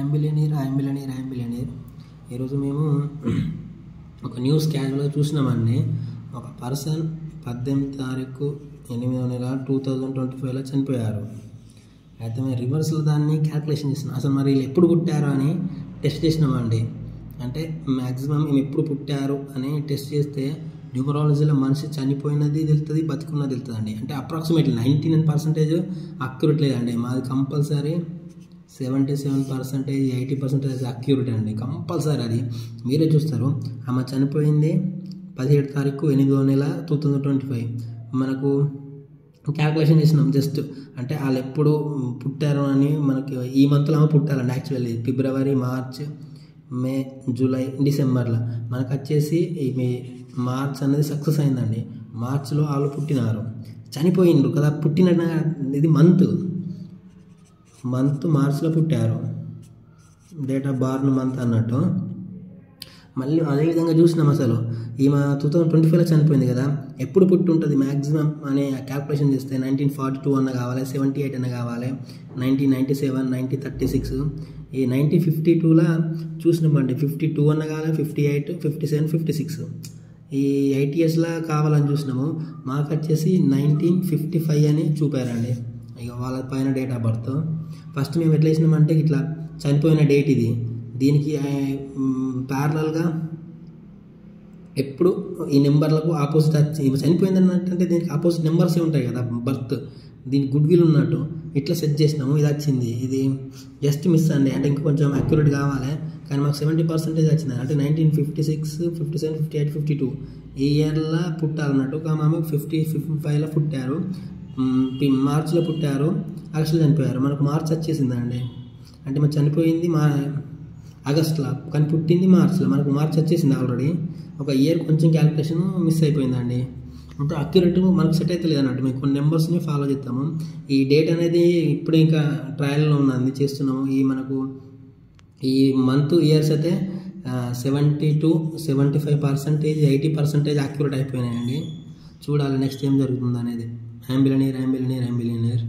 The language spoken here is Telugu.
ఐఎమ్ బిలియనీర్ ఈరోజు మేము ఒక న్యూస్ క్యాజువల్గా చూసినామండి. ఒక పర్సన్ 18వ తారీఖు 8వ నెల 2025లో చనిపోయారు. అయితే మేము రివర్స్లో దాన్ని క్యాల్కులేషన్ చేసినాం. అసలు మరి వీళ్ళు ఎప్పుడు పుట్టారు అని టెస్ట్ చేసినామండి. అంటే మ్యాక్సిమం మేము ఎప్పుడు పుట్టారు అని టెస్ట్ చేస్తే న్యూమరాలజీలో మనిషి చనిపోయినది తెలుస్తుంది, బతుకున్నది తెలుస్తుందండి. అంటే అప్రాక్సిమేట్లీ 99% అక్యురేట్ లేదండి. మాది కంపల్సరీ 77%, 80% అక్యూరేట్ అండి. కంపల్సరీ అది మీరే చూస్తారు. ఆమె చనిపోయింది 17వ తారీఖు 8వ నెల 2025. మనకు క్యాల్కులేషన్ చేసినాం జస్ట్. అంటే వాళ్ళు ఎప్పుడు పుట్టారు అని మనకి ఈ మంత్లో ఆమె పుట్టాలండి. యాక్చువల్లీ ఫిబ్రవరి, మార్చ్, మే, జూలై, డిసెంబర్లో మనకు వచ్చేసి ఈ మార్చ్ అనేది సక్సెస్ అయిందండి. మార్చ్లో వాళ్ళు పుట్టినారు, చనిపోయిండ్రు కదా. పుట్టిన ఇది మంత్ మార్చ్లో పుట్టారు, డేట్ ఆఫ్ బర్త్ మంత్ అన్నట్టు. మళ్ళీ అదేవిధంగా చూసినాం. అసలు ఈమె 2025లో చనిపోయింది కదా, ఎప్పుడు పుట్టి ఉంటుంది మ్యాక్సిమం అనే క్యాల్కులేషన్ చేస్తే 1942 అన్న కావాలి, 78 అన్న కావాలి, 1997, 1936. ఈ 1952లో చూసినామండి. 52 అన్న కావాలి, 58, 57, 56 ఈ 8 ఇయర్స్లో కావాలని చూసినాము. మాకు వచ్చేసి 1955 అని చూపారండి. ఇక వాళ్ళ పైన డేట్ ఆఫ్ బర్త్. ఫస్ట్ మేము ఎట్లా వేసినామంటే ఇట్లా చనిపోయిన డేట్ ఇది, దీనికి ప్యారలల్గా ఎప్పుడు ఈ నెంబర్లకు ఆపోజిట్ వచ్చి చనిపోయింది అన్నట్టు, దీనికి ఆపోజిట్ నెంబర్సే ఉంటాయి కదా బర్త్, దీనికి గుడ్ విల్ ఉన్నట్టు ఇట్లా సెట్ చేసినాము. ఇది వచ్చింది. ఇది జస్ట్ మిస్ అండి. అంటే ఇంకా కొంచెం అక్యురేట్ కావాలి, కానీ మాకు 70% వచ్చింది. అంటే 1956, 57, 58, 52 ఈ ఇయర్లో పుట్టాలన్నట్టు. ఆమె 55లో పుట్టారు, మార్చిలో పుట్టారు, ఆగస్టులో చనిపోయారు. మనకు మార్చ్ వచ్చేసిందండి. అంటే మనం చనిపోయింది ఆగస్టులో, కానీ పుట్టింది మార్చిలో. మనకు మార్చ్ వచ్చేసింది ఆల్రెడీ. ఒక ఇయర్ కొంచెం క్యాల్కులేషన్ మిస్ అయిపోయిందండి. అంటే అక్యురేట్ మనకు సెట్ అయితే లేదన్నట్టు. మేము కొన్ని నెంబర్స్ని ఫాలో చేస్తాము. ఈ డేట్ అనేది ఇప్పుడు ఇంకా ట్రయల్లో ఉన్నది, చేస్తున్నాము. మనకు ఈ మంత్ ఇయర్స్ అయితే 72, 75%, 80% అక్యురేట్ అయిపోయినాయండి. చూడాలి నెక్స్ట్ ఏం జరుగుతుంది అనేది. I'm billionaire.